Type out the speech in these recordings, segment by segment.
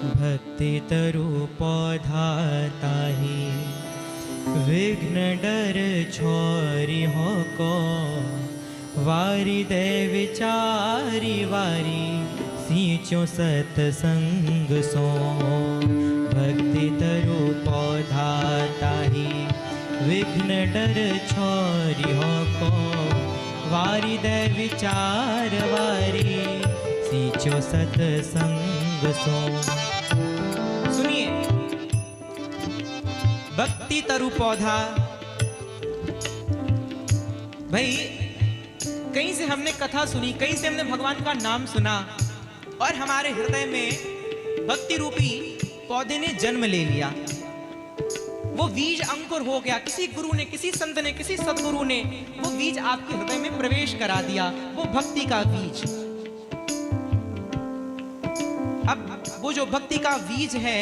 भक्ति तरु पौधा ताही, विघ्न डर छोरी हो को, वारी दे विचारी वारी, सींचो सतसंग सो। भक्ति तरु पौधा ताही, विघ्न डर छोरी हो को, वारी दे विचार वारी, सींचो सतसंग सो। सुनिए, भक्ति तरु पौधा। भाई कहीं से हमने कथा सुनी, कहीं से हमने भगवान का नाम सुना और हमारे हृदय में भक्ति रूपी पौधे ने जन्म ले लिया। वो बीज अंकुर हो गया। किसी गुरु ने, किसी संत ने, किसी सदगुरु ने वो बीज आपके हृदय में प्रवेश करा दिया, वो भक्ति का बीज। अब वो जो भक्ति का बीज है,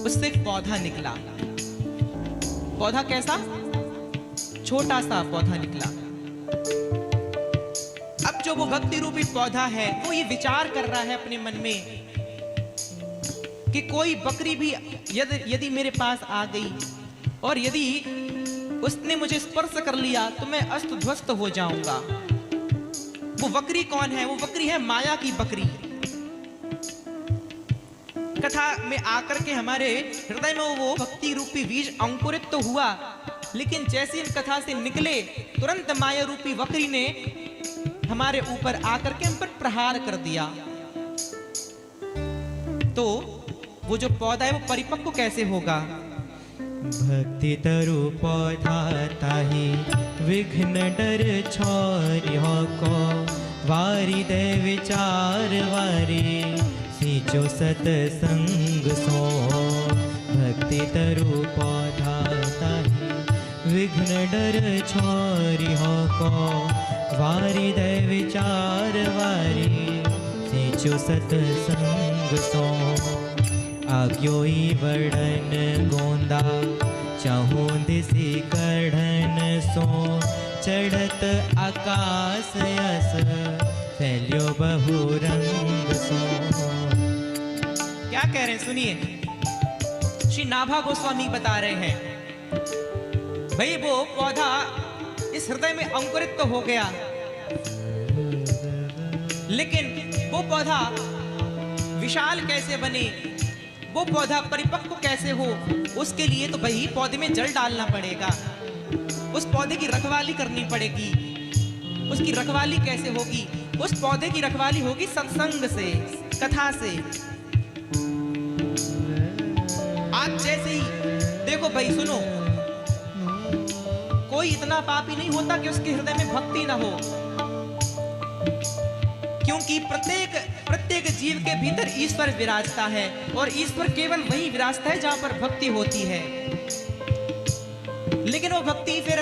उससे एक पौधा निकला। पौधा कैसा? छोटा सा पौधा निकला। अब जो वो भक्ति रूपी पौधा है, वो ये विचार कर रहा है अपने मन में कि कोई बकरी भी यदि मेरे पास आ गई और यदि उसने मुझे स्पर्श कर लिया तो मैं अस्त ध्वस्त हो जाऊंगा। वो बकरी कौन है? वो बकरी है माया की बकरी। कथा में आकर के हमारे हृदय में वो भक्ति रूपी बीज अंकुरित तो हुआ, लेकिन जैसे हम कथा से निकले, तुरंत माया रूपी बकरी ने हमारे ऊपर आकर के हम पर प्रहार कर दिया। तो वो जो पौधा है वो परिपक्व कैसे होगा? भक्ति तरु पौधा ताही, विघ्न डर छोरी हो को, वारी दे विचार वारी, सींचो सतसंग सो। भक्ति तरु पौधा ताही, विघ्न डर छोरी हो को, वारी दे विचार वारी, सींचो सतसंग सो। आग्योई वर्णन गोंदा, चाहूं दिसी कढ़न सो, चढ़त आकाश यस, फैल्यो बहु रंग सो। क्या कह रहे हैं? सुनिए, श्री नाभा गोस्वामी बता रहे हैं, भाई वो पौधा इस हृदय में अंकुरित तो हो गया, लेकिन वो पौधा विशाल कैसे बने, वो पौधा परिपक्व कैसे हो, उसके लिए तो भाई पौधे में जल डालना पड़ेगा, उस पौधे की रखवाली करनी पड़ेगी। उसकी रखवाली कैसे होगी? उस पौधे की रखवाली होगी सत्संग से, कथा से। आज जैसे ही देखो भाई, सुनो, कोई इतना पापी नहीं होता कि उसके हृदय में भक्ति ना हो, क्योंकि प्रत्येक जीव के भीतर ईश्वर विराजता है और ईश्वर केवल वही विराजता है जहां पर भक्ति होती है। लेकिन वो भक्ति फिर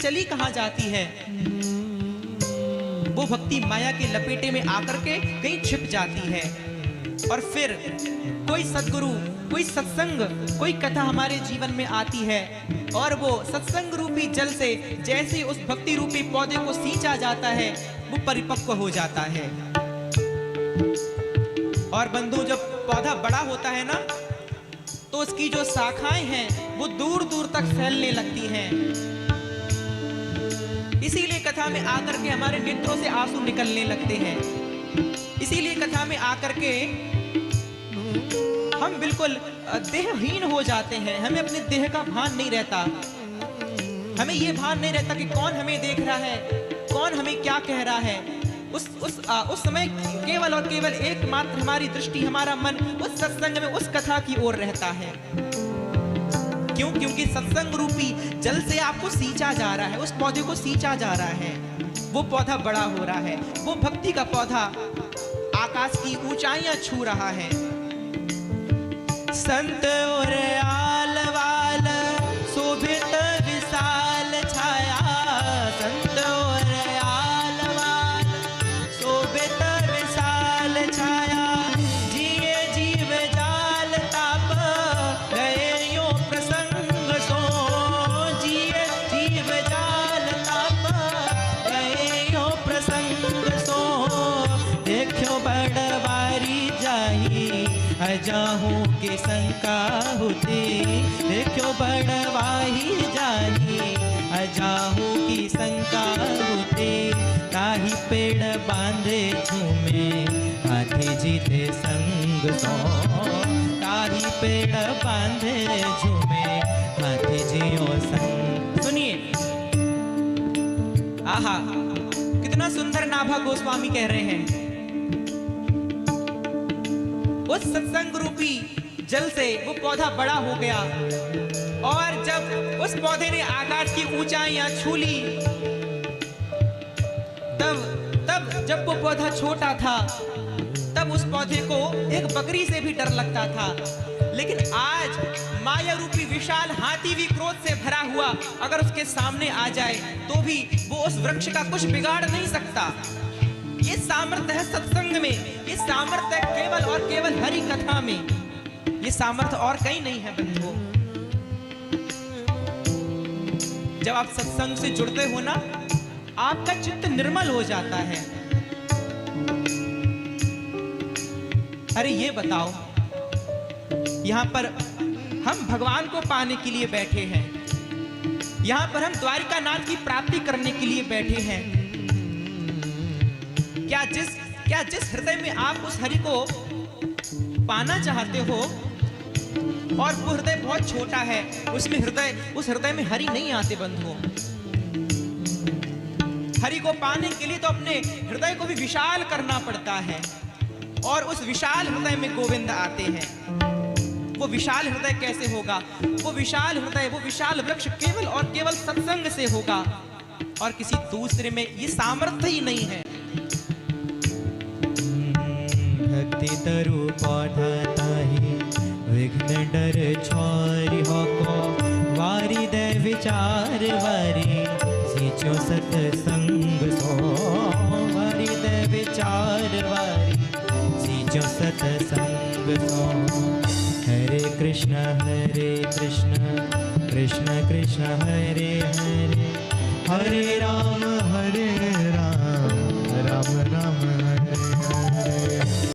चली कहां जाती है? वो भक्ति माया के लपेटे में आकर के कहीं छिप जाती है। और फिर कोई सद्गुरु, कोई सत्संग, कोई कथा हमारे जीवन में आती है और वो सत्संग रूपी जल से जैसे उस भक्ति रूपी पौधे को सींचा जाता है, वो परिपक्व हो जाता है। और बंधु, जब पौधा बड़ा होता है ना, तो उसकी जो शाखाएं हैं वो दूर दूर तक फैलने लगती हैं। इसीलिए कथा में आकर के हमारे नेत्रों से आंसू निकलने लगते हैं। इसीलिए कथा में आकर के हम बिल्कुल देहहीन हो जाते हैं। हमें अपने देह का भान नहीं रहता। हमें ये भान नहीं रहता कि कौन हमें देख रहा है, कौन हमें क्या कह रहा है। उस समय केवल और केवल एकमात्र हमारी दृष्टि, हमारा मन उस सत्संग में, उस कथा की ओर रहता है। क्यों? क्योंकि सत्संग रूपी जल से आपको सींचा जा रहा है, उस पौधे को सींचा जा रहा है, वो पौधा बड़ा हो रहा है। वो भक्ति का पौधा आकाश की ऊंचाइयां छू रहा है। संत और आलवाल शोभित विशाल छाया, संत और आलवाल शोभित विशाल छाया, जिए जीव जाल ताप गए यो प्रसंग सो, जिए जीव जाल ताप गए यो प्रसंग सो। देखो बड़वारी अजाहू की शंका होती, देखो बड़वाही जाही। अजाहू की शंका होती, ताही पेड़ बांधे झूमे, हाथी जीते संग सो। ताही पेड़ बांधे झूमे, हाथी जियो संग। सुनिए, आहा, कितना सुंदर नाभा गोस्वामी कह रहे हैं। उस सत्संग रूपी जल से वो पौधा बड़ा हो गया, और जब उस पौधे ने आकाश की ऊंचाइयां छू ली, तब जब वो पौधा छोटा था, तब उस पौधे को एक बकरी से भी डर लगता था। लेकिन आज माया रूपी विशाल हाथी भी क्रोध से भरा हुआ अगर उसके सामने आ जाए तो भी वो उस वृक्ष का कुछ बिगाड़ नहीं सकता। ये सामर्थ्य है सत्संग में, ये सामर्थ्य है केवल और केवल हरि कथा में। ये सामर्थ्य और कहीं नहीं है बंधुओं। जब आप सत्संग से जुड़ते हो ना, आपका चित्त निर्मल हो जाता है। अरे ये बताओ, यहां पर हम भगवान को पाने के लिए बैठे हैं, यहां पर हम द्वारिका नाथ की प्राप्ति करने के लिए बैठे हैं। क्या जिस हृदय में आप उस हरि को पाना चाहते हो और वो हृदय बहुत छोटा है, उस हृदय में हरि नहीं आते बंधुओं। हरि को पाने के लिए तो अपने हृदय को भी विशाल करना पड़ता है, और उस विशाल हृदय में गोविंद आते हैं। वो विशाल हृदय कैसे होगा? वो विशाल हृदय, वो विशाल वृक्ष केवल और केवल सत्संग से होगा, और किसी दूसरे में ये सामर्थ्य ही नहीं है। भक्ति तरु पौधा ताही, विघ्न डर छोरी होको, वारी दे विचार वारी, सींचो सत्संग सो। वारी दे विचार वारी, सींचो सत्संग सो। हरे कृष्ण कृष्ण कृष्ण हरे हरे, हरे राम राम राम हरे हरे।